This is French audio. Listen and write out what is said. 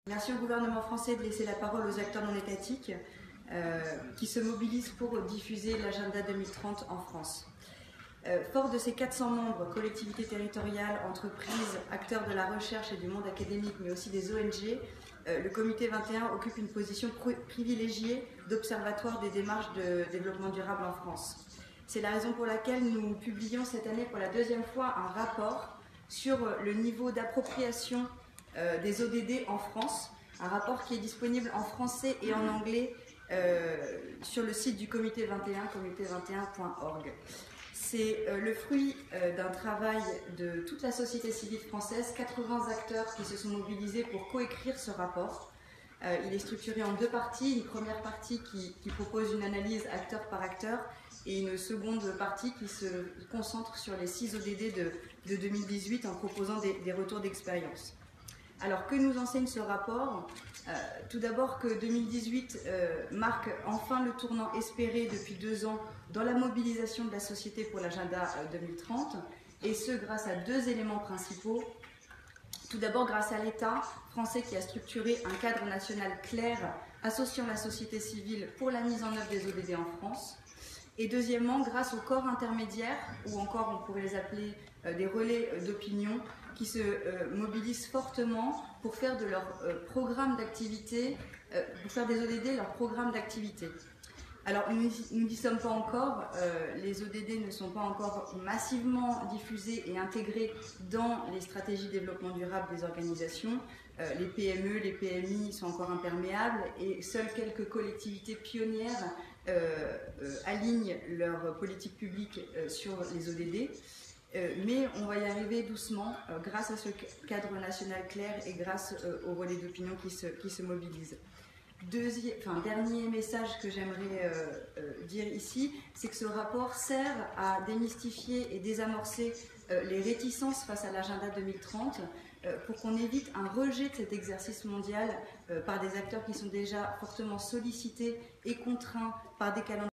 Merci au gouvernement français de laisser la parole aux acteurs non étatiques qui se mobilisent pour diffuser l'agenda 2030 en France. Fort de ses 400 membres, collectivités territoriales, entreprises, acteurs de la recherche et du monde académique, mais aussi des ONG, le comité 21 occupe une position privilégiée d'observatoire des démarches de développement durable en France. C'est la raison pour laquelle nous publions cette année pour la deuxième fois un rapport sur le niveau d'appropriation des ODD en France, un rapport qui est disponible en français et en anglais sur le site du comité 21, comité21.org. C'est le fruit d'un travail de toute la société civile française, 80 acteurs qui se sont mobilisés pour coécrire ce rapport. Il est structuré en deux parties, une première partie qui propose une analyse acteur par acteur et une seconde partie qui se concentre sur les 6 ODD de 2018 en proposant des retours d'expérience. Alors que nous enseigne ce rapport? Tout d'abord que 2018 marque enfin le tournant espéré depuis 2 ans dans la mobilisation de la société pour l'agenda 2030, et ce grâce à 2 éléments principaux. Tout d'abord grâce à l'État français qui a structuré un cadre national clair associant la société civile pour la mise en œuvre des ODD en France. Et deuxièmement, grâce aux corps intermédiaires, ou encore on pourrait les appeler des relais d'opinion, qui se mobilisent fortement pour faire de leur programme d'activité, pour faire des ODD leur programme d'activité. Alors nous n'y sommes pas encore, les ODD ne sont pas encore massivement diffusés et intégrés dans les stratégies de développement durable des organisations. Les PME, les PMI sont encore imperméables et seules quelques collectivités pionnières alignent leur politique publique sur les ODD. Mais on va y arriver doucement grâce à ce cadre national clair et grâce aux relais d'opinion qui se mobilisent. Dernier message que j'aimerais dire ici, c'est que ce rapport sert à démystifier et désamorcer les réticences face à l'agenda 2030 pour qu'on évite un rejet de cet exercice mondial par des acteurs qui sont déjà fortement sollicités et contraints par des calendriers